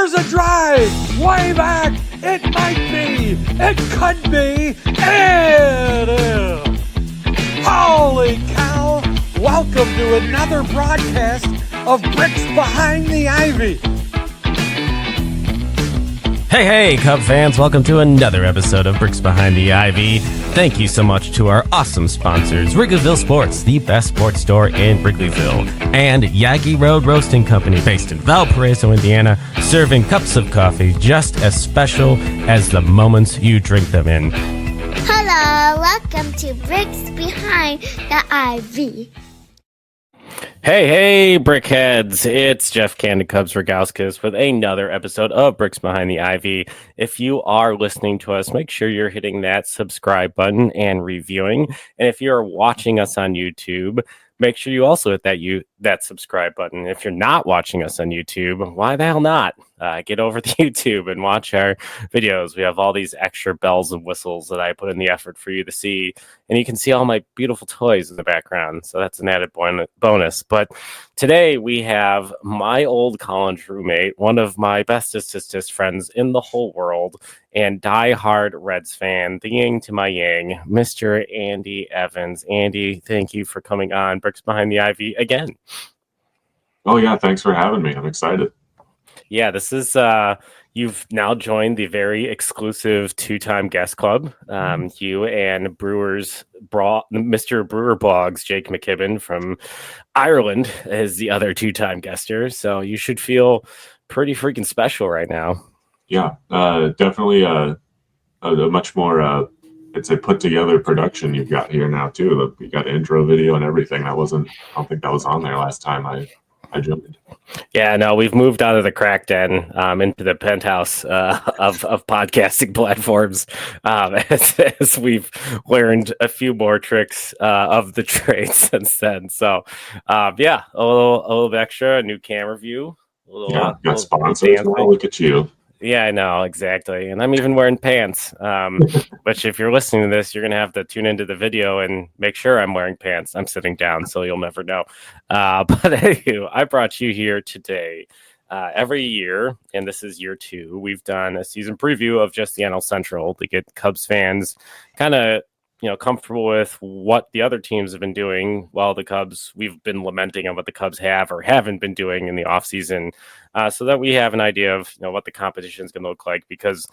There's a drive way back. It might be. It could be. It is. Holy cow. Welcome to another broadcast of Bricks Behind the Ivy. Hey, Cub fans, welcome to another episode of Bricks Behind the Ivy. Thank you so much to our awesome sponsors, Wrigleyville Sports, the best sports store in Wrigleyville, and Yagi Road Roasting Company, based in Valparaiso, Indiana, serving cups of coffee just as special as the moments you drink them in. Hello, welcome to Bricks Behind the Ivy. Hey, Brickheads! It's Jeff Candid Cubs Rogowskis with another episode of Bricks Behind the Ivy. If you are listening to us, make sure you're hitting that subscribe button and reviewing. And if you're watching us on YouTube, make sure you also hit that subscribe button. If you're not watching us on YouTube, why the hell not? Get over to YouTube and watch our videos. We have all these extra bells and whistles that I put in the effort for you to see. And you can see all my beautiful toys in the background. So that's an added bonus. But today we have my old college roommate, one of my bestest friends in the whole world, and diehard Reds fan, the yin to my yang, Mr. Andy Evans. Andy, thank you for coming on Bricks Behind the Ivy again. Oh, yeah. Thanks for having me. I'm excited. Yeah, this is, you've now joined the very exclusive two-time guest club. You and Mr. Brewer Boggs, Jake McKibben from Ireland, is the other two-time guester. So you should feel pretty freaking special right now. Yeah, definitely a much more, I'd say, put-together production you've got here now, too. You got intro video and everything. I don't think that was on there last time I joined. Yeah, no, we've moved out of the crack den into the penthouse of podcasting platforms as we've learned a few more tricks of the trade since then. So, yeah, a little extra, a new camera view. Got sponsors now. Look at you. Yeah, I know, exactly. And I'm even wearing pants, which if you're listening to this, you're going to have to tune into the video and make sure I'm wearing pants. I'm sitting down, so you'll never know. But anyway, I brought you here today. Every year, and this is year 2, we've done a season preview of just the NL Central to get Cubs fans kind of comfortable with what the other teams have been doing while we've been lamenting on what the Cubs have or haven't been doing in the offseason, so that we have an idea of what the competition is going to look like, because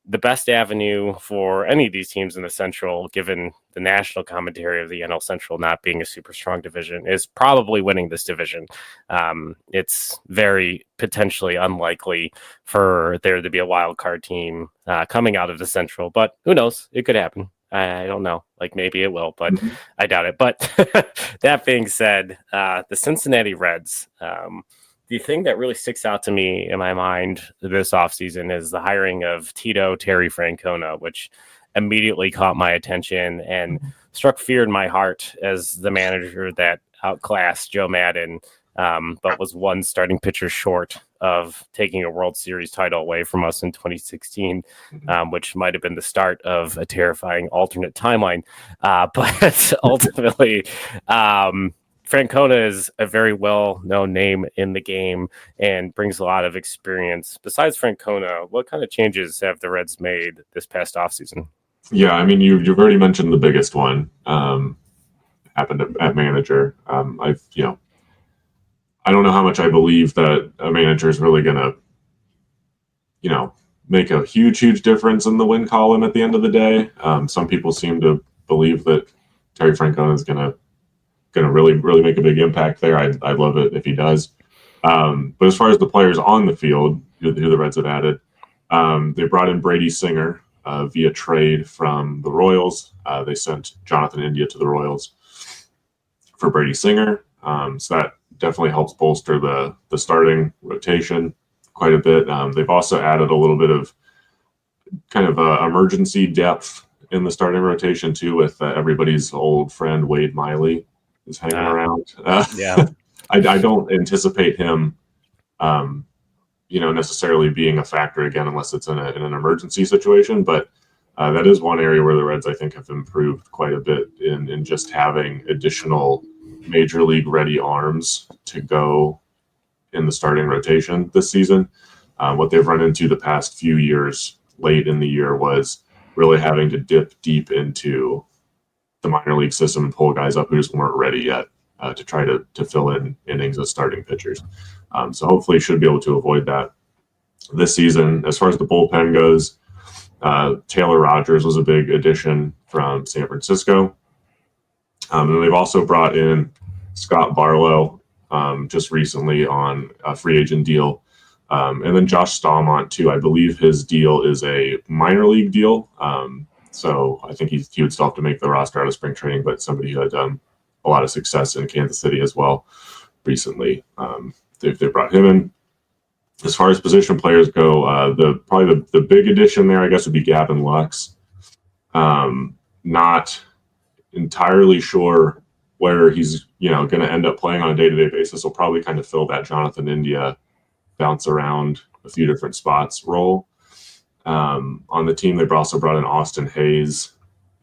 the best avenue for any of these teams in the Central, given the national commentary of the NL Central not being a super strong division, is probably winning this division. It's very potentially unlikely for there to be a wild card team coming out of the Central, but who knows? It could happen. I don't know. Like, maybe it will, but I doubt it. But that being said, the Cincinnati Reds, the thing that really sticks out to me in my mind this offseason is the hiring of Terry Francona, which immediately caught my attention and struck fear in my heart as the manager that outclassed Joe Madden, but was one starting pitcher short of taking a World Series title away from us in 2016, which might have been the start of a terrifying alternate timeline. But ultimately, Francona is a very well-known name in the game and brings a lot of experience. Besides Francona, what kind of changes have the Reds made this past offseason? Yeah, I mean, you've already mentioned the biggest one, happened at manager. I don't know how much I believe that a manager is really going to, make a huge difference in the win column at the end of the day. Some people seem to believe that Terry Francona is going to really make a big impact there. I'd love it if he does. But as far as the players on the field, who the Reds have added, they brought in Brady Singer via trade from the Royals. They sent Jonathan India to the Royals for Brady Singer. So that definitely helps bolster the starting rotation quite a bit. They've also added a little bit of kind of emergency depth in the starting rotation too, with everybody's old friend Wade Miley is hanging around. Yeah, I don't anticipate him, necessarily being a factor again unless it's in an emergency situation. But that is one area where the Reds, I think, have improved quite a bit in just having additional major league ready arms to go in the starting rotation this season. What they've run into the past few years late in the year was really having to dip deep into the minor league system and pull guys up who just weren't ready yet to try to fill in innings as starting pitchers. So hopefully should be able to avoid that this season. As far as the bullpen goes, Taylor Rogers was a big addition from San Francisco. And they've also brought in Scott Barlow just recently on a free agent deal. And then Josh Stallmont, too. I believe his deal is a minor league deal. So I think he would still have to make the roster out of spring training, but somebody who had done a lot of success in Kansas City as well recently. They brought him in. As far as position players go, probably the big addition there, I guess, would be Gavin Lux. Not entirely sure where he's going to end up playing on a day-to-day basis. He'll probably kind of fill that Jonathan India bounce around a few different spots role. On the team, they've also brought in Austin Hayes,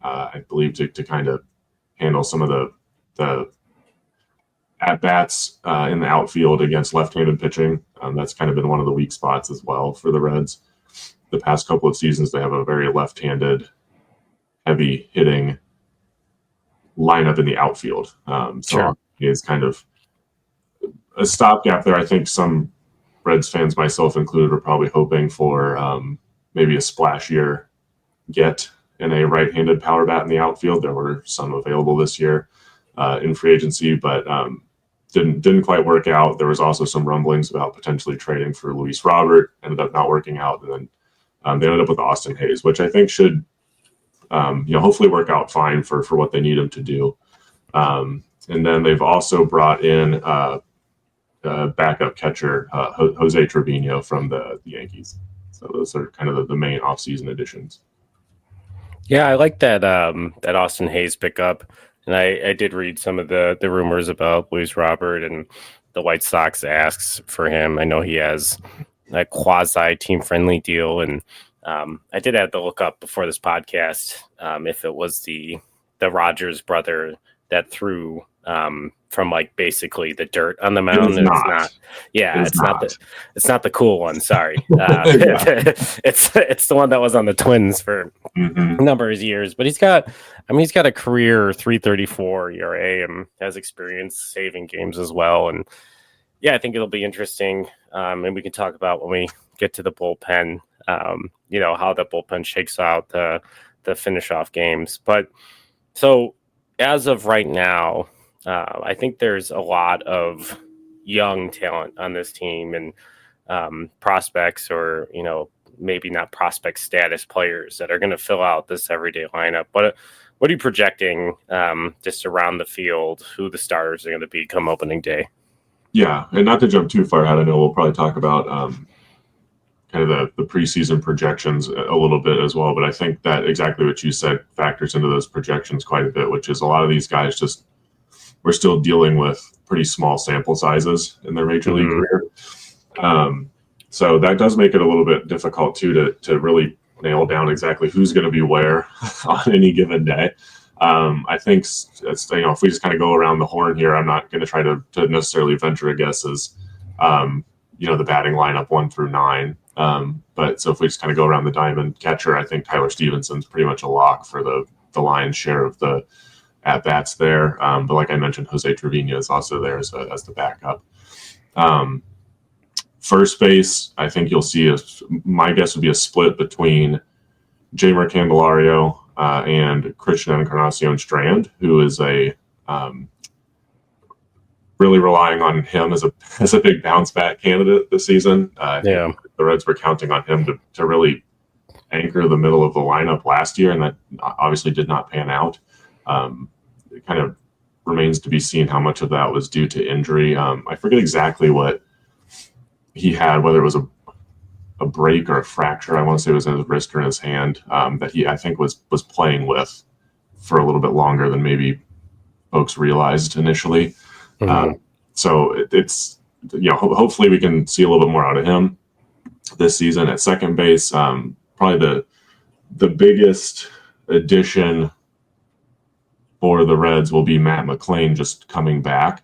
I believe, to kind of handle some of the at-bats in the outfield against left-handed pitching. That's kind of been one of the weak spots as well for the Reds. The past couple of seasons, they have a very left-handed, heavy-hitting lineup in the outfield. So it's kind of a stopgap there. I think some Reds fans, myself included, are probably hoping for maybe a splashier get in a right-handed power bat in the outfield. There were some available this year in free agency, but didn't quite work out. There was also some rumblings about potentially trading for Luis Robert. Ended up not working out, and then they ended up with Austin Hayes, which I think should hopefully work out fine for what they need him to do. And then they've also brought in backup catcher Jose Trevino from the Yankees. So those are kind of the main offseason additions. Yeah, I like that that Austin Hayes pickup. And I did read some of the rumors about Luis Robert, and the White Sox asks for him. I know he has a quasi team friendly deal, and I did have to look up before this podcast if it was the Rogers brother that threw from like basically the dirt on the mound. It's not. Yeah, it's not the cool one. Sorry, it's the one that was on the Twins for a number of years. But he's got a career 3.34 ERA and has experience saving games as well. And yeah, I think it'll be interesting. And we can talk about when we get to the bullpen. How the bullpen shakes out the finish off games. But so as of right now, I think there's a lot of young talent on this team and prospects, or maybe not prospect status players that are going to fill out this everyday lineup. But what are you projecting just around the field, who the starters are going to be come opening day? Yeah, and not to jump too far ahead, I know we'll probably talk about kind of the preseason projections a little bit as well, but I think that exactly what you said factors into those projections quite a bit, which is a lot of these guys we're still dealing with pretty small sample sizes in their major league career. So that does make it a little bit difficult too to really nail down exactly who's going to be where on any given day. I think if we just kind of go around the horn here, I'm not going to try to necessarily venture a guess as the batting lineup 1 through 9. But so if we just kind of go around the diamond, catcher, I think Tyler Stevenson's pretty much a lock for the lion's share of the at bats there. But like I mentioned, Jose Trevino is also there as the backup. First base, I think you'll see my guess would be a split between Jeimer Candelario and Christian Encarnacion Strand, who is really relying on him as a big bounce back candidate this season. The Reds were counting on him to really anchor the middle of the lineup last year, and that obviously did not pan out. It kind of remains to be seen how much of that was due to injury. I forget exactly what he had, whether it was a break or a fracture. I want to say it was in his wrist or in his hand that he, I think, was playing with for a little bit longer than maybe folks realized initially. So it's hopefully we can see a little bit more out of him this season. At second base, probably the biggest addition for the Reds will be Matt McClain just coming back.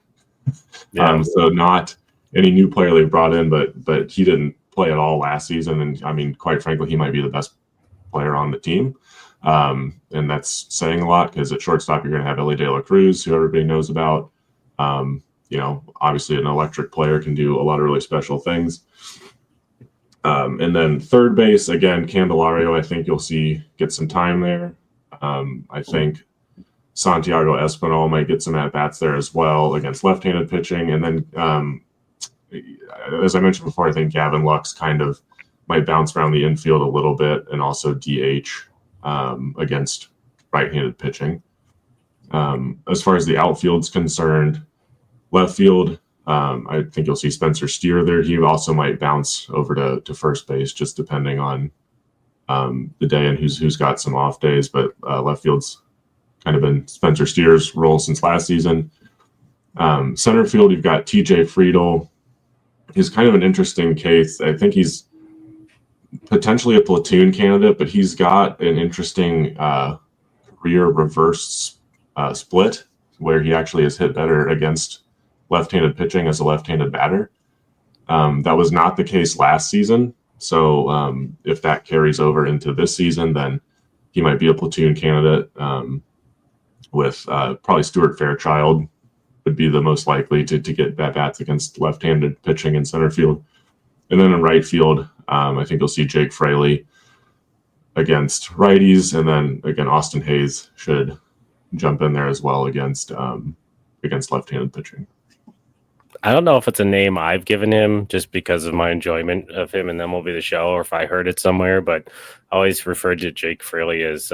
So not any new player they brought in, but he didn't play at all last season, and I mean, quite frankly, he might be the best player on the team. And that's saying a lot because at shortstop, you're going to have Ellie De La Cruz, who everybody knows about. Obviously an electric player can do a lot of really special things. And then third base, again, Candelario, I think you'll see get some time there. I think Santiago Espinal might get some at-bats there as well against left-handed pitching. And then, as I mentioned before, I think Gavin Lux kind of might bounce around the infield a little bit and also DH against right-handed pitching. As far as the outfield's concerned, left field, I think you'll see Spencer Steer there. He also might bounce over to first base, just depending on the day and who's got some off days. But left field's kind of been Spencer Steer's role since last season. Center field, you've got TJ Friedel. He's kind of an interesting case. I think he's potentially a platoon candidate, but he's got an interesting career reverse split where he actually has hit better against left-handed pitching as a left-handed batter. That was not the case last season. So if that carries over into this season, then he might be a platoon candidate with probably Stuart Fairchild would be the most likely to get at-bats against left-handed pitching in center field. And then in right field, I think you'll see Jake Fraley against righties. And then, again, Austin Hayes should jump in there as well against left-handed pitching. I don't know if it's a name I've given him just because of my enjoyment of him and MLB The Show, or if I heard it somewhere, but I always referred to Jake Fraley as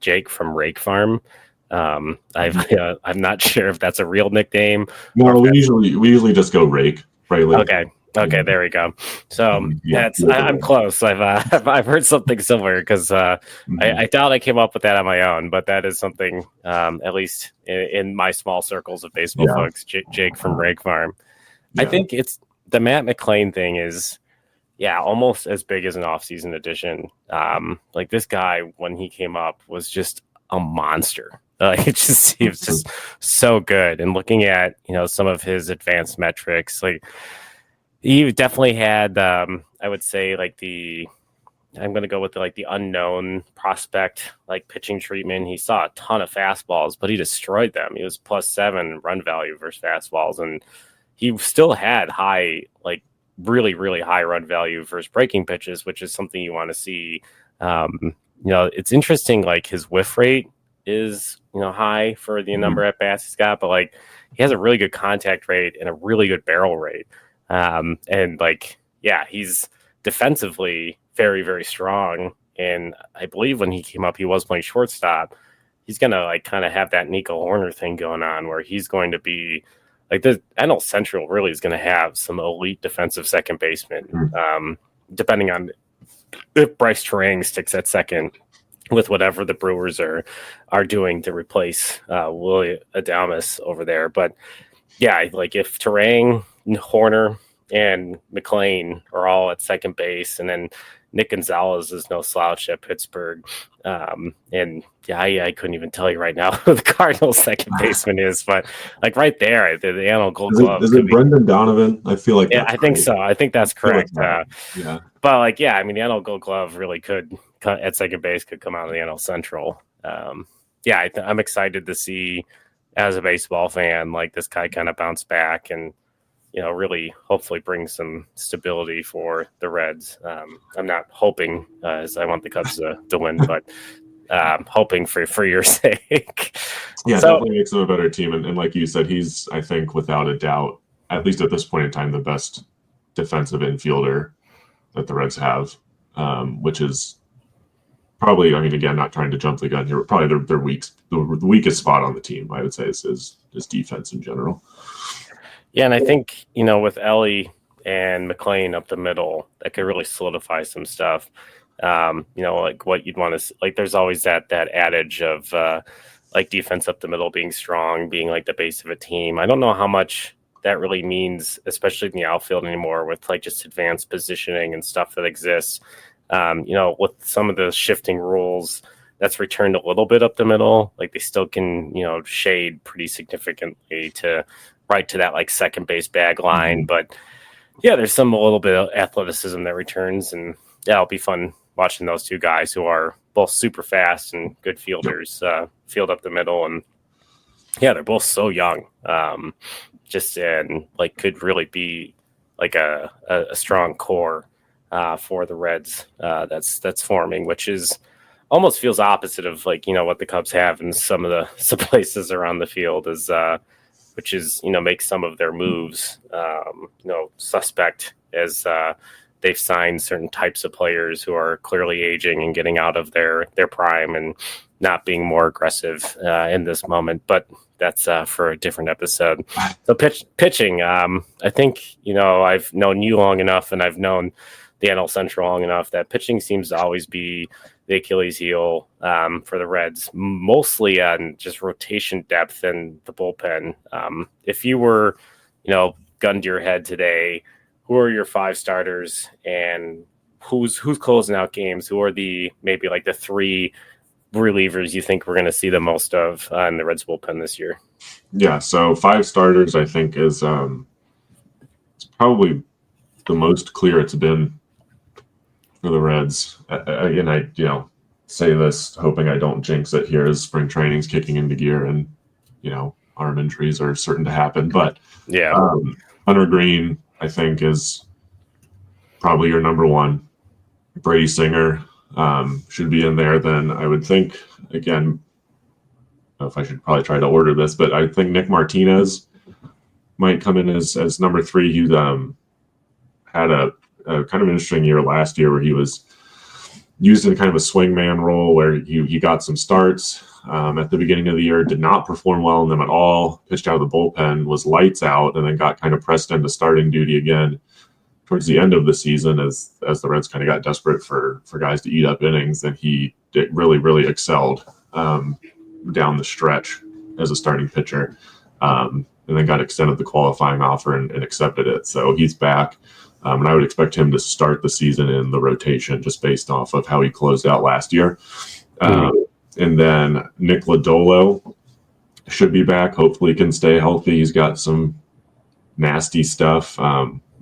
Jake from Rake Farm. I'm not sure if that's a real nickname. No, we usually just go Rake Fraley. Okay, there we go. So I'm close. I've heard something similar because I doubt I came up with that on my own, but that is something at least in my small circles of baseball folks. Jake from Rake Farm. I think it's the Matt McLain thing is almost as big as an offseason addition. Like this guy when he came up was just a monster. He was just so good. And looking at some of his advanced metrics, like. He definitely had, I would say, I'm going to go with the unknown prospect, pitching treatment. He saw a ton of fastballs, but he destroyed them. He was +7 run value versus fastballs, and he still had high, really, really high run value versus breaking pitches, which is something you want to see. It's interesting, his whiff rate is, high for the number at bats he's got, but he has a really good contact rate and a really good barrel rate. He's defensively very, very strong. And I believe when he came up, he was playing shortstop. He's going to kind of have that Nico Horner thing going on where he's going to be the NL Central really is going to have some elite defensive second baseman, depending on if Bryce Terang sticks at second with whatever the Brewers are doing to replace Willie Adames over there. But if Terang, Horner, and McLain are all at second base, and then Nick Gonzalez is no slouch at Pittsburgh. I couldn't even tell you right now who the Cardinals' second baseman is, but right there, the NL Gold Glove. Is it Brendan Donovan? I feel like I think so. I think that's correct. But the NL Gold Glove really could at second base could come out of the NL Central. I'm excited to see as a baseball fan, this guy kind of bounce back and really hopefully bring some stability for the Reds. I'm not hoping as I want the Cubs to win, but hoping for your sake. Definitely makes them a better team. And like you said, he's, I think, without a doubt, at least at this point in time, the best defensive infielder that the Reds have, which is probably, again, not trying to jump the gun here, but probably the weakest spot on the team, I would say, is defense in general. Yeah, and I think, with Ellie and McLain up the middle, that could really solidify some stuff. What you'd want to there's always that adage of defense up the middle being strong, being the base of a team. I don't know how much that really means, especially in the outfield anymore with just advanced positioning and stuff that exists. With some of the shifting rules, that's returned a little bit up the middle. They still can, shade pretty significantly to right to that second base bag line. But Yeah, there's a little bit of athleticism that returns, and yeah, it'll be fun watching those two guys who are both super fast and good fielders field up the middle. And yeah, they're both so young, just and like could really be like a strong core for the Reds that's forming, which is almost feels opposite of like what the Cubs have in some places around the field is. Which is, makes some of their moves, suspect as they've signed certain types of players who are clearly aging and getting out of their prime and not being more aggressive in this moment. But that's for a different episode. So pitching, I think, I've known you long enough and I've known the NL Central long enough that pitching seems to always be the Achilles heel for the Reds, mostly on just rotation depth and the bullpen. If you were, gun to your head today, who are your 5 starters and who's closing out games? Who are maybe like the 3 relievers you think we're going to see the most of in the Reds bullpen this year? Yeah, so 5 starters I think is it's probably the most clear it's been for the Reds. And I say this hoping I don't jinx it here as spring training's kicking into gear and, arm injuries are certain to happen. But yeah, Hunter Green, I think, is probably your number 1. Brady Singer should be in there. Then I would think, again, I don't know if I should probably try to order this, but I think Nick Martinez might come in as number 3. He had a kind of an interesting year last year where he was used in kind of a swingman role where he got some starts at the beginning of the year, did not perform well in them at all, pitched out of the bullpen, was lights out, and then got kind of pressed into starting duty again towards the end of the season as the Reds kind of got desperate for guys to eat up innings, and he really, really excelled down the stretch as a starting pitcher, and then got extended the qualifying offer and accepted it. So he's back. And I would expect him to start the season in the rotation just based off of how he closed out last year. And then Nick Lodolo should be back. Hopefully can stay healthy. He's got some nasty stuff.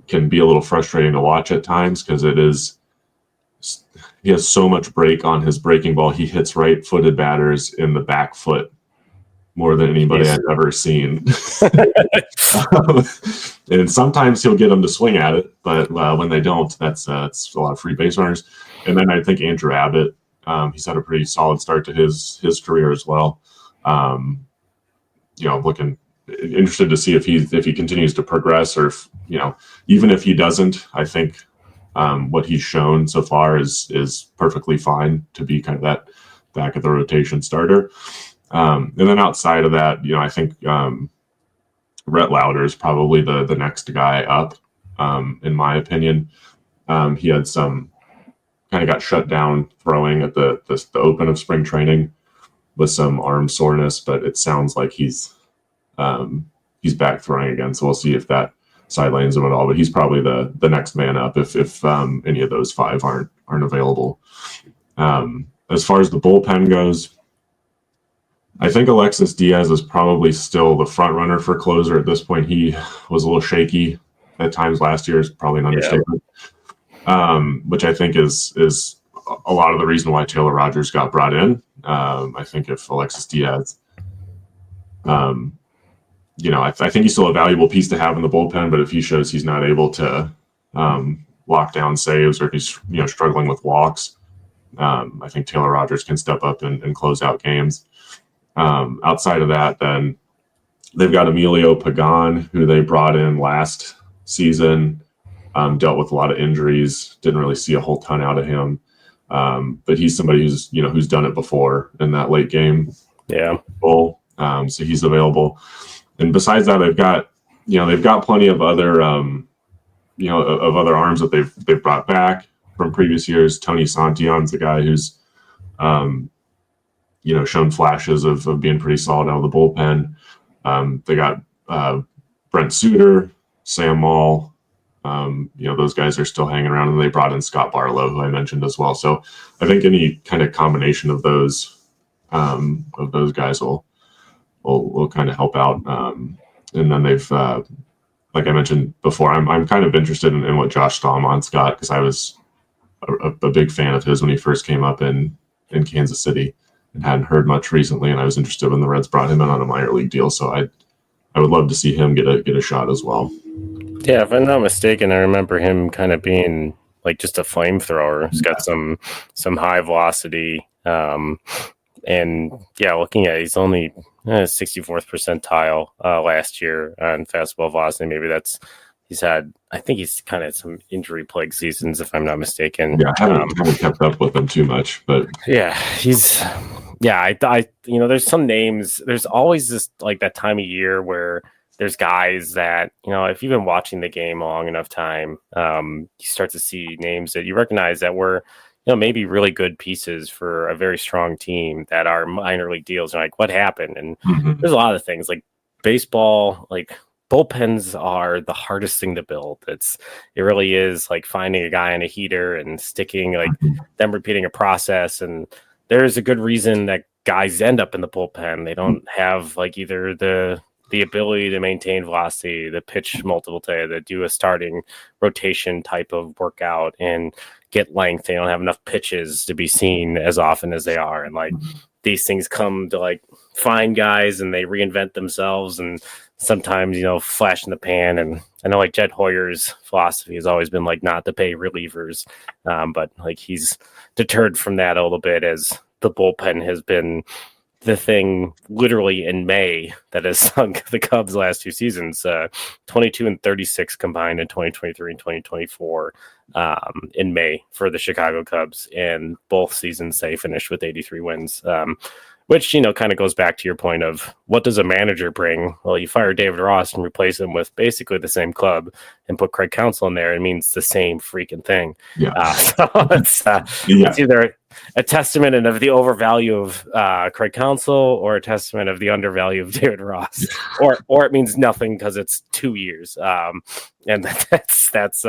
Can be a little frustrating to watch at times because he has so much break on his breaking ball. He hits right-footed batters in the back foot more than anybody I've ever seen. And sometimes he'll get them to swing at it, but when they don't, that's a lot of free base runners. And then I think Andrew Abbott, he's had a pretty solid start to his career as well. Looking interested to see if he continues to progress or if, even if he doesn't, I think what he's shown so far is perfectly fine to be kind of that back of the rotation starter. And then outside of that, I think Rhett Lauder is probably the next guy up, in my opinion. He had some kind of got shut down throwing at the open of spring training with some arm soreness, but it sounds like he's back throwing again. So we'll see if that sidelines him at all. But he's probably the next man up if any of those 5 aren't available. As far as the bullpen goes, I think Alexis Diaz is probably still the front runner for closer at this point. He was a little shaky at times last year, is probably an understatement. Which I think is a lot of the reason why Taylor Rogers got brought in. I think if Alexis Diaz, I think he's still a valuable piece to have in the bullpen, but if he shows he's not able to lock down saves or if he's struggling with walks, I think Taylor Rogers can step up and close out games. Outside of that, then they've got Emilio Pagan, who they brought in last season, dealt with a lot of injuries, didn't really see a whole ton out of him. But he's somebody who's done it before in that late game. Yeah. Role. So he's available. And besides that, they've got plenty of other, of other arms that they've brought back from previous years. Tony Santillan's the guy who's, shown flashes of being pretty solid out of the bullpen. They got Brent Suter, Sam Maul. Those guys are still hanging around, and they brought in Scott Barlow, who I mentioned as well. So I think any kind of combination of those guys will kind of help out. And then they've like I mentioned before, I'm kind of interested in what Josh Stallman's got, because I was a big fan of his when he first came up in Kansas City, and hadn't heard much recently. And I was interested when the Reds brought him in on a minor league deal. So I would love to see him get a shot as well. Yeah, if I'm not mistaken, I remember him kind of being like just a flamethrower. He's got some high velocity. And yeah, looking at it, he's only 64th percentile last year on fastball velocity. Maybe I think he's kind of some injury plagued seasons, if I'm not mistaken. Yeah, I haven't kept up with him too much, but yeah, I there's some names. There's always this like that time of year where there's guys that, if you've been watching the game a long enough time, you start to see names that you recognize that were, maybe really good pieces for a very strong team that are minor league deals. And like, what happened? And there's a lot of things like baseball, like bullpens are the hardest thing to build. It really is like finding a guy on a heater and sticking, like them repeating a process. And there's a good reason that guys end up in the bullpen. They don't have like either the ability to maintain velocity, the pitch multiple day, to do a starting rotation type of workout and get length. They don't have enough pitches to be seen as often as they are. And like these things come to like find guys and they reinvent themselves, and sometimes, flash in the pan. And I know like Jed Hoyer's philosophy has always been like not to pay relievers. But like he's deterred from that a little bit, as the bullpen has been the thing literally in May that has sunk the Cubs last two seasons, 22 and 36 combined in 2023 and 2024 in May for the Chicago Cubs. And both seasons they finished with 83 wins, which, kind of goes back to your point of what does a manager bring? Well, you fire David Ross and replace him with basically the same club and put Craig Counsell in there. It means the same freaking thing. Yeah. So it's either a testament of the overvalue of Craig Counsell or a testament of the undervalue of David Ross, or it means nothing because it's 2 years. And that's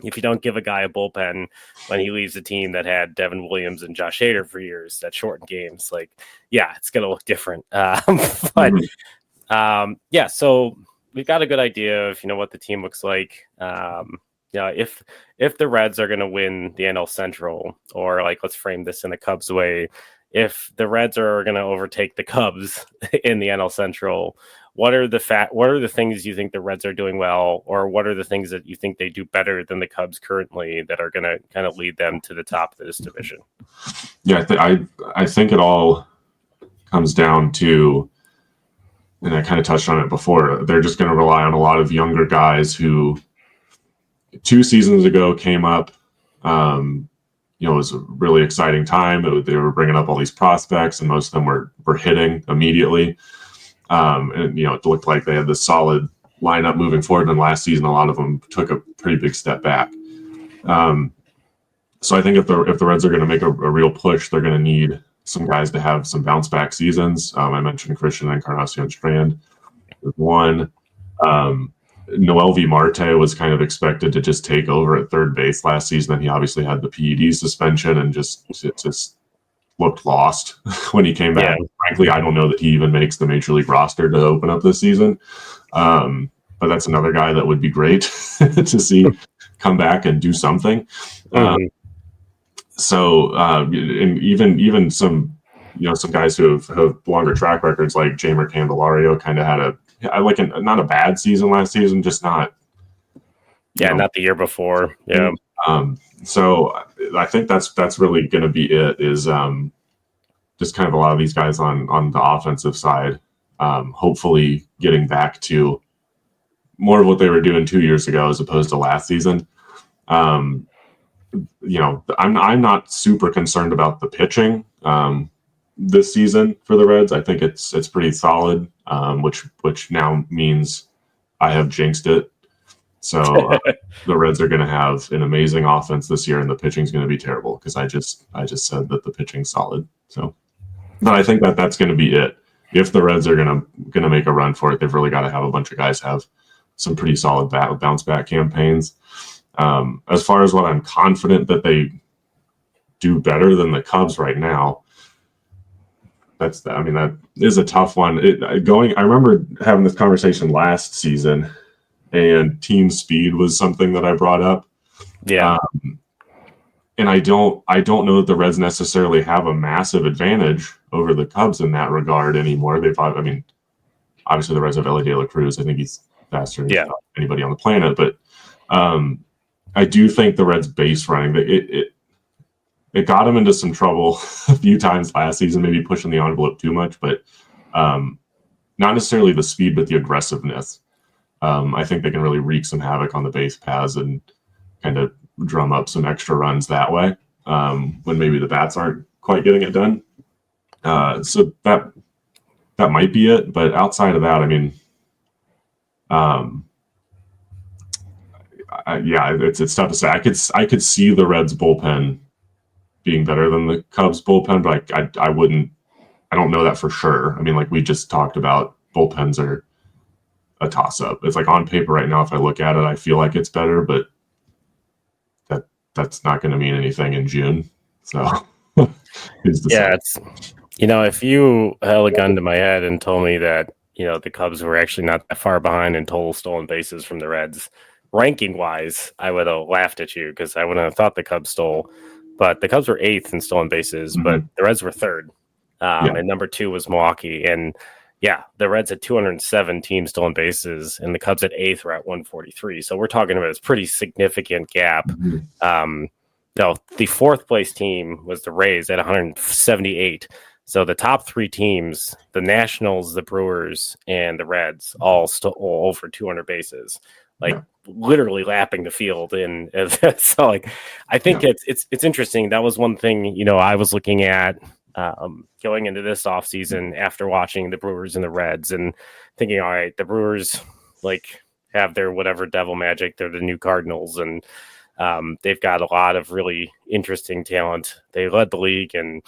if you don't give a guy a bullpen when he leaves a team that had Devin Williams and Josh Hader for years, that shortened games, like, yeah, it's going to look different. So we've got a good idea of, what the team looks like. If the Reds are going to win the NL Central, or like, let's frame this in the Cubs way, if the Reds are going to overtake the Cubs in the NL Central, what are the things you think the Reds are doing well, or what are the things that you think they do better than the Cubs currently that are going to kind of lead them to the top of this division? Yeah, I think it all comes down to, and I kind of touched on it before, they're just going to rely on a lot of younger guys who 2 seasons ago came up. It was a really exciting time. They were bringing up all these prospects, and most of them were hitting immediately. And it looked like they had this solid lineup moving forward. And last season, a lot of them took a pretty big step back. So I think if the Reds are going to make a real push, they're going to need some guys to have some bounce back seasons. I mentioned Christian Encarnacion Strand was one. Noel V. Marte was kind of expected to just take over at third base last season, and he obviously had the PED suspension and just looked lost when he came back. Yeah. Frankly, I don't know that he even makes the major league roster to open up this season. But that's another guy that would be great to see come back and do something. And even some guys who have longer track records, like Jamer Candelario, kind of had not a bad season last season, just not. Not the year before. Yeah. So I think that's really going to be it, is just kind of a lot of these guys on the offensive side, hopefully getting back to more of what they were doing 2 years ago as opposed to last season. I'm not super concerned about the pitching this season for the Reds. I think it's pretty solid, which now means I have jinxed it. So the Reds are going to have an amazing offense this year, and the pitching is going to be terrible because I just said that the pitching's solid. So, but I think that's going to be it. If the Reds are going to make a run for it, they've really got to have a bunch of guys have some pretty solid bounce back campaigns. As far as what I'm confident that they do better than the Cubs right now, that is a tough one. I remember having this conversation last season, and team speed was something that I brought up. Yeah. And I don't know that the Reds necessarily have a massive advantage over the Cubs in that regard anymore. Obviously the Reds have Ellie De La Cruz. I think he's faster than anybody on the planet. But I do think the Reds base running, it got him into some trouble a few times last season, maybe pushing the envelope too much, but not necessarily the speed, but the aggressiveness. I think they can really wreak some havoc on the base paths and kind of drum up some extra runs that way when maybe the bats aren't quite getting it done. So that might be it. But outside of that, it's tough to say. I could see the Reds bullpen being better than the Cubs bullpen, but I don't know that for sure. Like we just talked about, bullpens are a toss-up. It's like on paper right now, if I look at it, I feel like it's better, but that's not going to mean anything in June. So it's if you held a gun to my head and told me that the Cubs were actually not that far behind in total stolen bases from the Reds, ranking wise, I would have laughed at you because I wouldn't have thought the Cubs stole. But the Cubs were 8th in stolen bases, but the Reds were 3rd. And number 2 was Milwaukee. And the Reds had 207 team stolen bases, and the Cubs at 8th were at 143. So we're talking about a pretty significant gap. The 4th place team was the Rays at 178. So the top 3 teams, the Nationals, the Brewers, and the Reds, all stole over 200 bases. Literally lapping the field, and so I think it's interesting. That was one thing I was looking at going into this offseason after watching the Brewers and the Reds and thinking, all right, the Brewers have their whatever devil magic. They're the new Cardinals, and they've got a lot of really interesting talent. They led the league in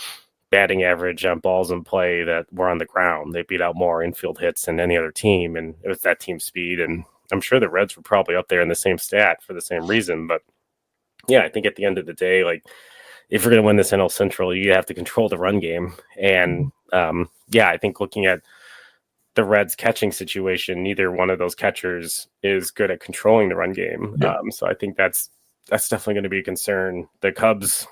batting average on balls in play that were on the ground. They beat out more infield hits than any other team, and it was that team speed. And I'm sure the Reds were probably up there in the same stat for the same reason. But I think at the end of the day, if you're going to win this NL Central, you have to control the run game. And I think looking at the Reds catching situation, neither one of those catchers is good at controlling the run game. So I think that's definitely going to be a concern. The Cubs,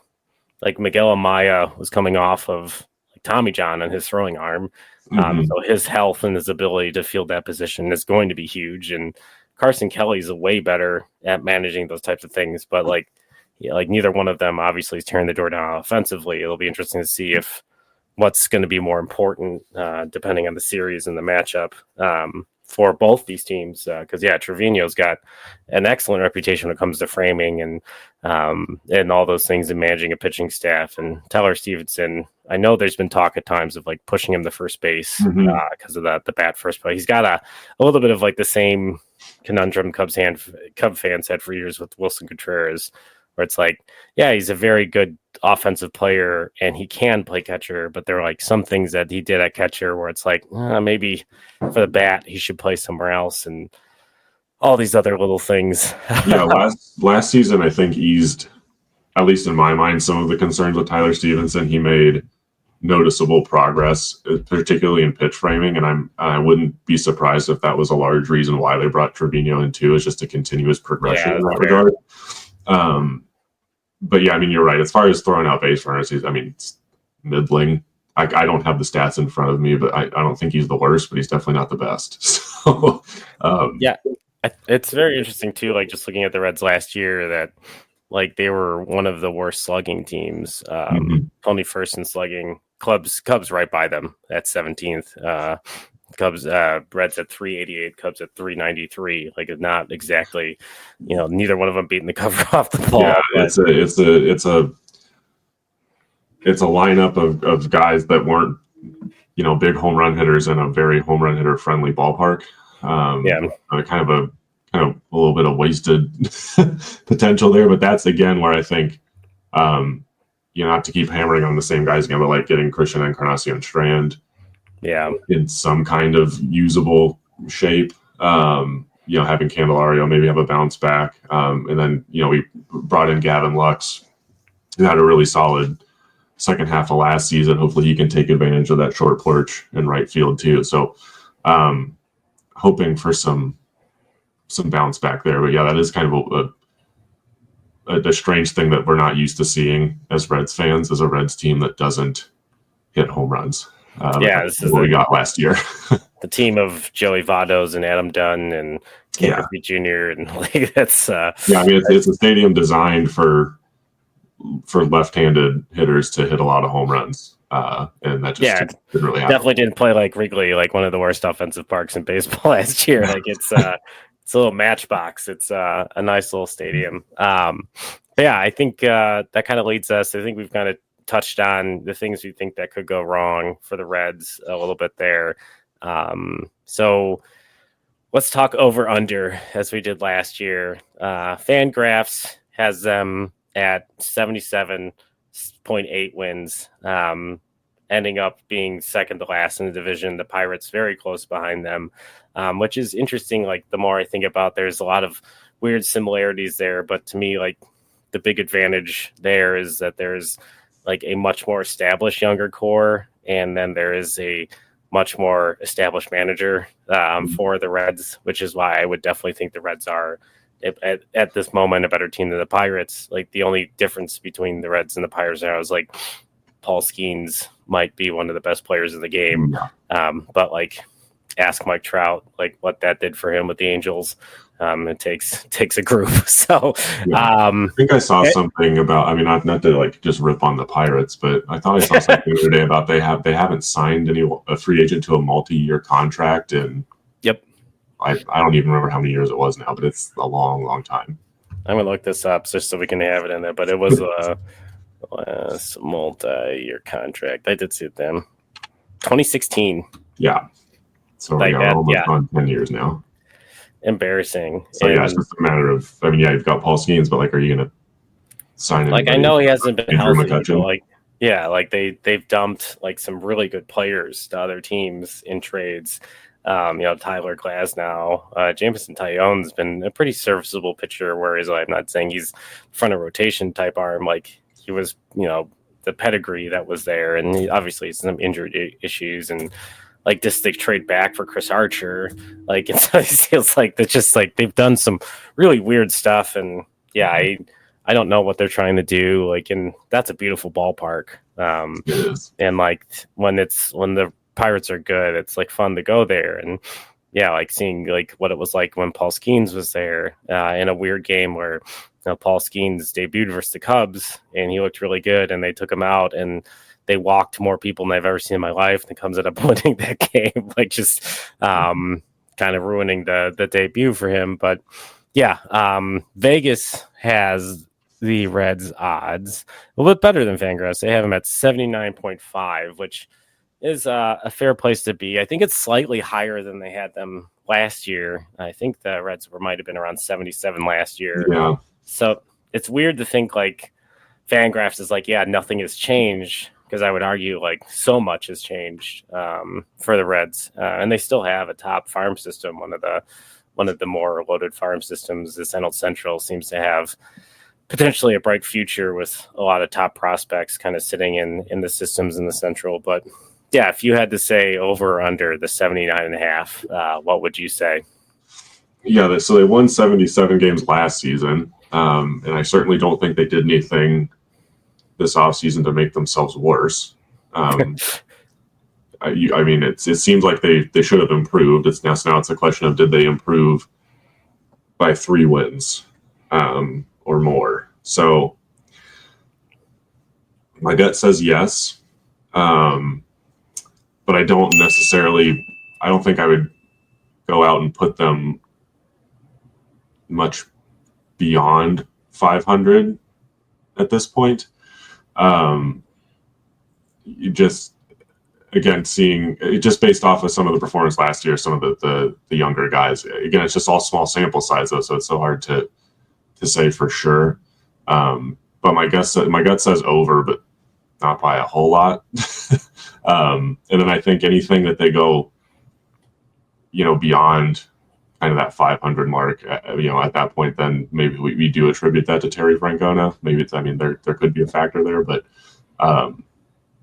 Miguel Amaya was coming off of Tommy John on his throwing arm. So his health and his ability to field that position is going to be huge. And Carson Kelly's way better at managing those types of things. But neither one of them obviously is tearing the door down offensively. It'll be interesting to see if what's going to be more important depending on the series and the matchup for both these teams. Because Trevino's got an excellent reputation when it comes to framing and all those things and managing a pitching staff. And Tyler Stevenson, I know there's been talk at times of pushing him to first base because of the bat first play. He's got a little bit of the same conundrum Cub fans had for years with Wilson Contreras, where it's he's a very good offensive player and he can play catcher, but there are some things that he did at catcher where it's maybe for the bat he should play somewhere else, and all these other little things. Last season I think eased, at least in my mind, some of the concerns with Tyler Stevenson. He made noticeable progress, particularly in pitch framing, and I wouldn't be surprised if that was a large reason why they brought Trevino in too, is just a continuous progression in that regard. But you're right. As far as throwing out base runners, it's middling. I don't have the stats in front of me, but I don't think he's the worst, but he's definitely not the best. So, it's very interesting too. Just looking at the Reds last year, that they were one of the worst slugging teams. Only first in slugging. Cubs right by them at 17th. Cubs, Reds at 388, Cubs at 393. Not exactly, neither one of them beating the cover off the ball. Yeah, it's a lineup of guys that weren't, big home run hitters in a very home run hitter friendly ballpark. Kind of a little bit of wasted potential there, but that's again where I think, not to keep hammering on the same guys again, but getting Christian Encarnacion Strand. In some kind of usable shape, having Candelario maybe have a bounce back. And then, we brought in Gavin Lux, who had a really solid second half of last season. Hopefully he can take advantage of that short porch in right field too. So hoping for some some bounce back there. But yeah, that is kind of a strange thing that we're not used to seeing as Reds fans, as a Reds team that doesn't hit home runs. This is what we got last year. The team of Joey Vottos and Adam Dunn and Ken Griffey Jr. and like that's it's a stadium designed for left-handed hitters to hit a lot of home runs, and that just didn't really happen. Definitely didn't play like Wrigley, like one of the worst offensive parks in baseball last year. Like it's a little matchbox. It's a nice little stadium. I think that kind of leads us. I think we've kind of touched on the things we think that could go wrong for the Reds a little bit there. So let's talk over under as we did last year. Fangraphs has them at 77.8 wins, ending up being second to last in the division. The Pirates very close behind them, which is interesting. Like the more I think about, there's a lot of weird similarities there, but to me, like the big advantage there is that there's like a much more established younger core, and then there is a much more established manager for the Reds, which is why I would definitely think the Reds are at this moment a better team than the Pirates. Like the only difference between the Reds and the Pirates now is like Paul Skeens might be one of the best players in the game. But like ask Mike Trout, like what that did for him with the Angels. It takes a group. So I think I saw something about, I mean, not to like just rip on the Pirates, but I thought I saw something the other day about they haven't signed a free agent to a multi-year contract, and I don't even remember how many years it was now, but it's a long, long time. I'm gonna look this up just so we can have it in there. But it was a multi-year contract. I did see it then. 2016. Yeah. So like we're almost on 10 years now. Embarrassing. So it's just a matter of, I mean, you've got Paul Skeens, but like, are you gonna sign him? Like I know he hasn't been healthy, but like they've dumped like some really good players to other teams in trades. Tyler Glasnow, Jameson Tyon's been a pretty serviceable pitcher, whereas I'm not saying he's front of rotation type arm. Like he was, the pedigree that was there, and obviously some injury issues, and like this they trade back for Chris Archer. Like it feels like that's just like they've done some really weird stuff, and I don't know what they're trying to do. Like, and that's a beautiful ballpark. And like when the Pirates are good, it's like fun to go there, and like seeing like what it was like when Paul Skeens was there in a weird game where Paul Skeens debuted versus the Cubs and he looked really good, and they took him out and they walked more people than I've ever seen in my life, and comes up winning that game, like just kind of ruining the debut for him. But Vegas has the Reds odds a little bit better than Fangraphs. They have them at 79.5, which is a fair place to be. I think it's slightly higher than they had them last year. I think the Reds might have been around 77 last year. Yeah. So it's weird to think like Fangraphs is like, nothing has changed, because I would argue like so much has changed for the Reds, and they still have a top farm system. One of the more loaded farm systems. The NL Central seems to have potentially a bright future with a lot of top prospects kind of sitting in the systems in the Central. But if you had to say over or under the 79.5, what would you say? Yeah, so they won 77 games last season, and I certainly don't think they did anything this offseason to make themselves worse. I mean, it seems like they should have improved. Now it's a question of, did they improve by 3 wins or more? So my gut says yes, but I don't think I would go out and put them much beyond 500 at this point. You just, again, seeing just based off of some of the performance last year, some of the younger guys, again, it's just all small sample size though, so it's so hard to say for sure. But my gut says over, but not by a whole lot. And then I think anything that they go, beyond kind of that 500 mark, at that point, then maybe we do attribute that to Terry Francona. Maybe there could be a factor there, but I'm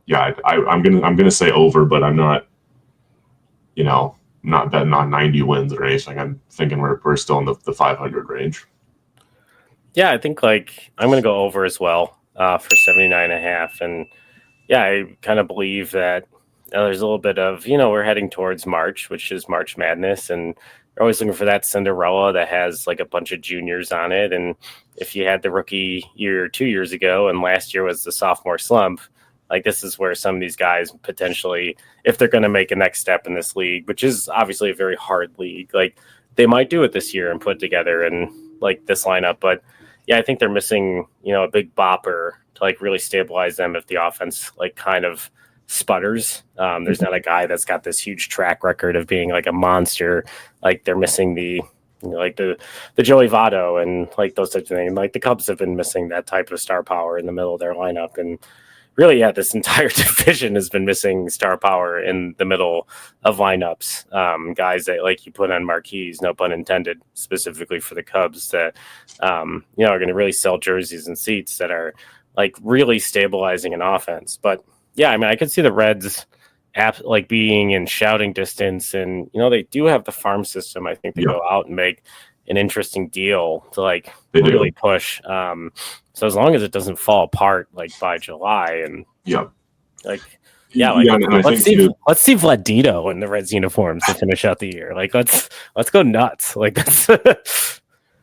gonna say over, but I'm not, not betting on 90 wins or anything. I'm thinking we're still in the 500 range. Yeah, I think like I'm going to go over as well for 79.5. And yeah, I kind of believe that there's a little bit of, we're heading towards March, which is March Madness. And you're always looking for that Cinderella that has like a bunch of juniors on it. And if you had the rookie year 2 years ago and last year was the sophomore slump, like this is where some of these guys potentially, if they're going to make a next step in this league, which is obviously a very hard league, like they might do it this year and put together and like this lineup. But yeah, I think they're missing, a big bopper to like really stabilize them if the offense like kind of sputters. There's not a guy that's got this huge track record of being like a monster. Like they're missing the Joey Votto and like those types of things. Like the Cubs have been missing that type of star power in the middle of their lineup. And really, yeah, this entire division has been missing star power in the middle of lineups. Guys that like you put on marquees, no pun intended, specifically for the Cubs that, are going to really sell jerseys and seats that are like really stabilizing an offense. But yeah, I mean, I could see the Reds like being in shouting distance, and they do have the farm system. I think they go out and make an interesting deal to like really push. So as long as it doesn't fall apart like by July, and let's see Vladito in the Reds uniforms to finish out the year. Like let's go nuts. Like that's.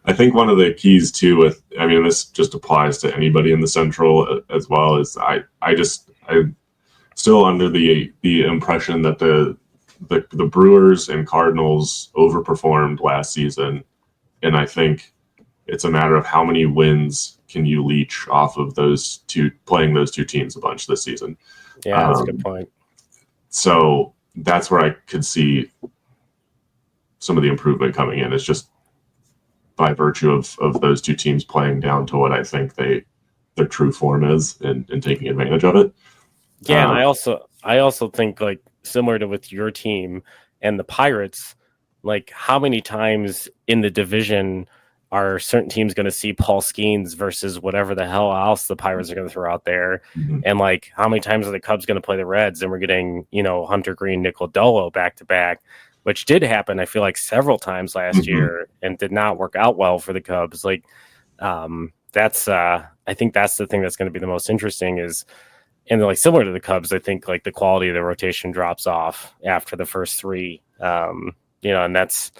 I think one of the keys too this just applies to anybody in the Central as well, is I'm still under the impression that the Brewers and Cardinals overperformed last season, and I think it's a matter of how many wins can you leech off of those two teams a bunch this season. Yeah, that's a good point. So that's where I could see some of the improvement coming in. It's just by virtue of those two teams playing down to what I think their true form is and taking advantage of it. Yeah, and I also think like similar to with your team and the Pirates, like how many times in the division are certain teams going to see Paul Skeens versus whatever the hell else the Pirates are going to throw out there? Mm-hmm. And like how many times are the Cubs going to play the Reds and we're getting, Hunter Green, Nick Lodolo back to back, which did happen, I feel like several times last year and did not work out well for the Cubs. Like that's I think that's the thing that's going to be the most interesting is, and like similar to the Cubs, I think like the quality of the rotation drops off after the first three, and that's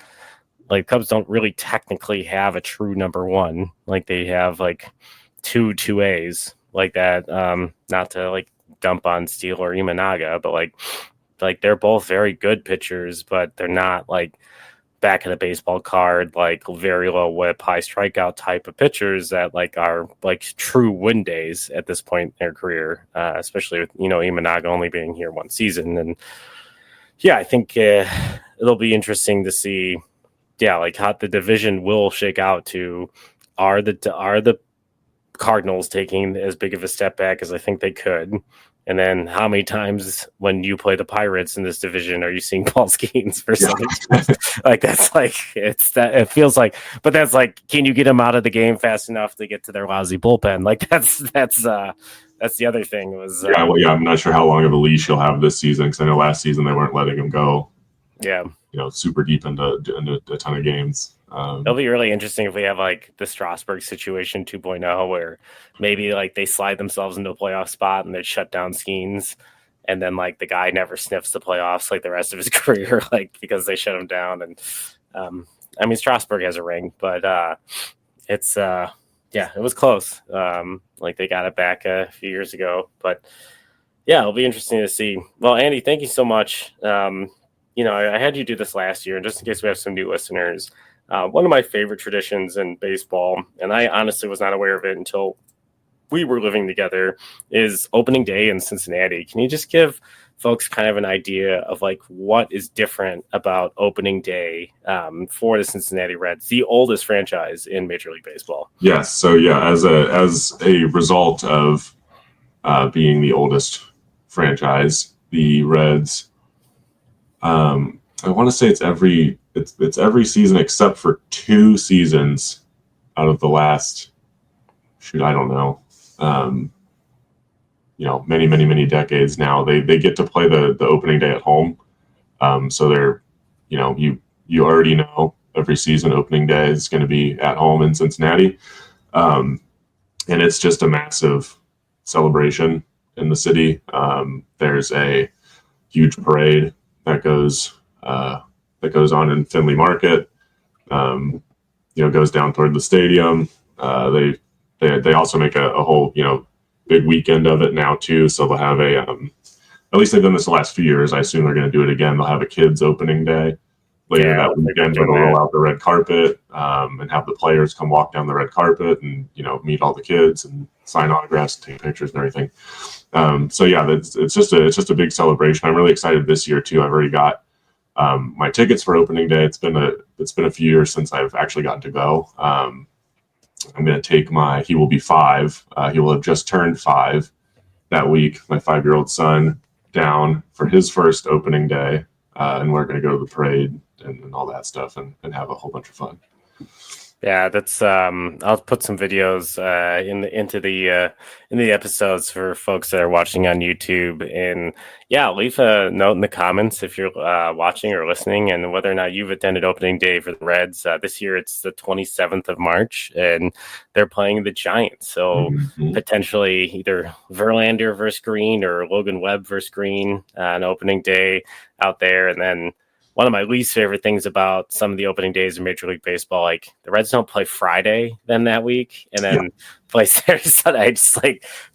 like Cubs don't really technically have a true number one. Like they have like two 2As like that. Not to like dump on Steele or Imanaga, but like they're both very good pitchers, but they're not like back of the baseball card, like very low whip, high strikeout type of pitchers that like are like true win days at this point in their career, especially with, Imanaga only being here one season. And yeah, I think it'll be interesting to see, like how the division will shake out to are the Cardinals taking as big of a step back as I think they could. And then how many times when you play the Pirates in this division are you seeing Paul Skeens for something? Like that's like it feels like, but that's like, can you get him out of the game fast enough to get to their lousy bullpen? Like that's the other thing was. I'm not sure how long of a leash he'll have this season, because I know last season they weren't letting him go. Yeah, super deep into a ton of games. It'll be really interesting if we have like the Strasburg situation 2.0, where maybe like they slide themselves into a playoff spot and they shut down Skeens, and then like the guy never sniffs the playoffs like the rest of his career, like because they shut him down. And Strasburg has a ring, but it's it was close. Like they got it back a few years ago, but yeah, it'll be interesting to see. Well, Andy, thank you so much. I had you do this last year, and just in case we have some new listeners. One of my favorite traditions in baseball, and I honestly was not aware of it until we were living together, is opening day in Cincinnati. Can you just give folks kind of an idea of like what is different about opening day for the Cincinnati Reds, the oldest franchise in Major League Baseball? Yes. So as a result of being the oldest franchise, the Reds, I want to say it's every season except for 2 seasons out of the last, I don't know, many decades now. They get to play the opening day at home. So they're, you already know every season opening day is going to be at home in Cincinnati. And it's just a massive celebration in the city. There's a huge parade that goes on in Finley Market. Goes down toward the stadium. They also make a whole big weekend of it now too. So they'll have at least they've done this the last few years. I assume they're going to do it again. They'll have a kids opening day later that weekend where they'll roll out the red carpet and have the players come walk down the red carpet and meet all the kids and sign autographs, take pictures and everything. It's just a big celebration. I'm really excited this year too. I've already got my tickets for opening day. It's been a few years since I've actually gotten to go. I'm going to take he will be 5. He will have just turned 5 that week. My 5-year-old son down for his first opening day. And we're going to go to the parade and all that stuff and have a whole bunch of fun. Yeah, that's I'll put some videos in the episodes for folks that are watching on YouTube, and leave a note in the comments if you're watching or listening, and whether or not you've attended opening day for the Reds. This year it's the 27th of March, and they're playing the Giants, so potentially either Verlander versus Green or Logan Webb versus Green on opening day out there, and then. One of my least favorite things about some of the opening days of Major League Baseball, like the Reds don't play Friday then that week, and then play Saturday, Sunday. It's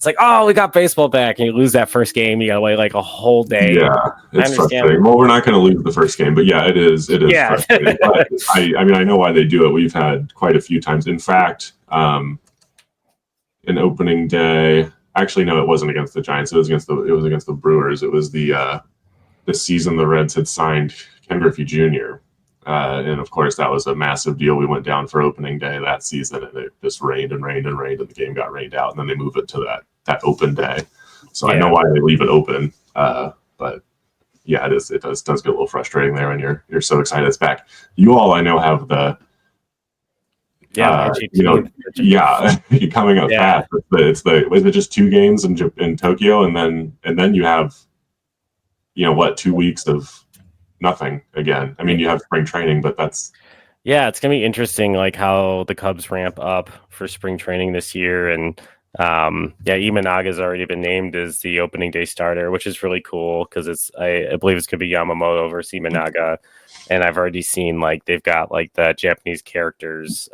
like, oh, we got baseball back, and you lose that first game. You got to wait like a whole day. Yeah, it's frustrating. Well, we're not going to lose the first game, but it is frustrating. But I know why they do it. We've had quite a few times. In fact, an opening day. Actually, no, it wasn't against the Giants. It was against the Brewers. It was the season the Reds had signed Ken Griffey Jr. And of course, that was a massive deal. We went down for opening day that season, and it just rained and rained and rained, and the game got rained out. And then they move it to that open day. So I know why they leave it open. But it does get a little frustrating there when you're so excited it's back. You all I know have the coming up fast. Is it just 2 games in Tokyo, and then you have 2 weeks of nothing again. I mean, you have spring training, but that's it's gonna be interesting, like how the Cubs ramp up for spring training this year. And Imanaga's already been named as the opening day starter, which is really cool because I believe it's gonna be Yamamoto versus Imanaga, and I've already seen like they've got like the Japanese characters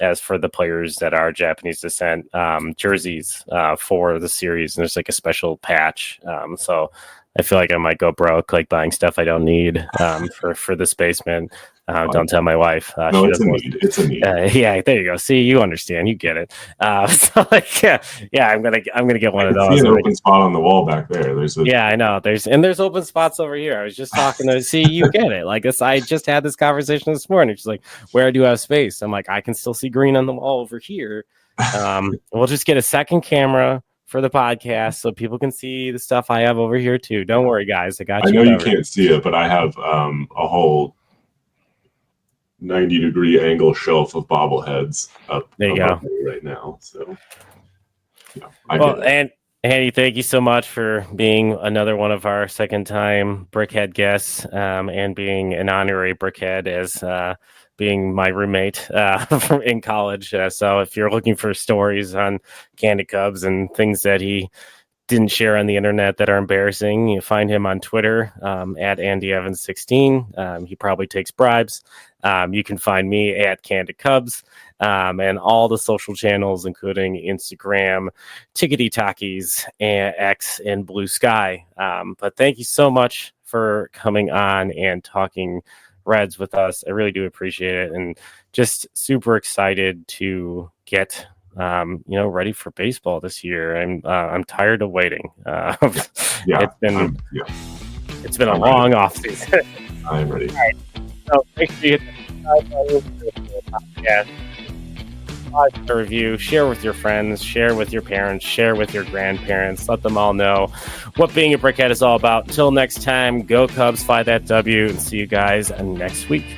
as for the players that are Japanese descent jerseys for the series, and there's like a special patch. So I feel like I might go broke, like buying stuff I don't need for the spaceman. Don't tell my wife. No, it's a need. It's a need. There you go. See, you understand. You get it. I'm gonna get one of those. See an open spot on the wall back there. I know. There's open spots over here. I was just talking to. See, you get it. Like this, I just had this conversation this morning. She's like, "Where do I have space?" I'm like, "I can still see green on the wall over here." We'll just get a second camera for the podcast so people can see the stuff I have over here too. Don't worry, guys. I got you. I know you can't see it, but I have a whole 90-degree angle shelf of bobbleheads up there you go right now. So and Andy, thank you so much for being another one of our second-time Brickhead guests and being an honorary Brickhead as being my roommate in college. So if you're looking for stories on Candid Cubs and things that he didn't share on the internet that are embarrassing, you find him on Twitter at AndyEvans16. He probably takes bribes. You can find me at Candid Cubs and all the social channels, including Instagram, Tickety Talkies, and X, and Blue Sky. But thank you so much for coming on and talking Reds with us. I really do appreciate it, and just super excited to get ready for baseball this year. I'm tired of waiting. It's been a long offseason. I'm ready. All right. So make sure you hit the podcast. A review, share with your friends, share with your parents, share with your grandparents, let them all know what being a Brickhead is all about. Until next time, go Cubs, fly that W, and see you guys next week.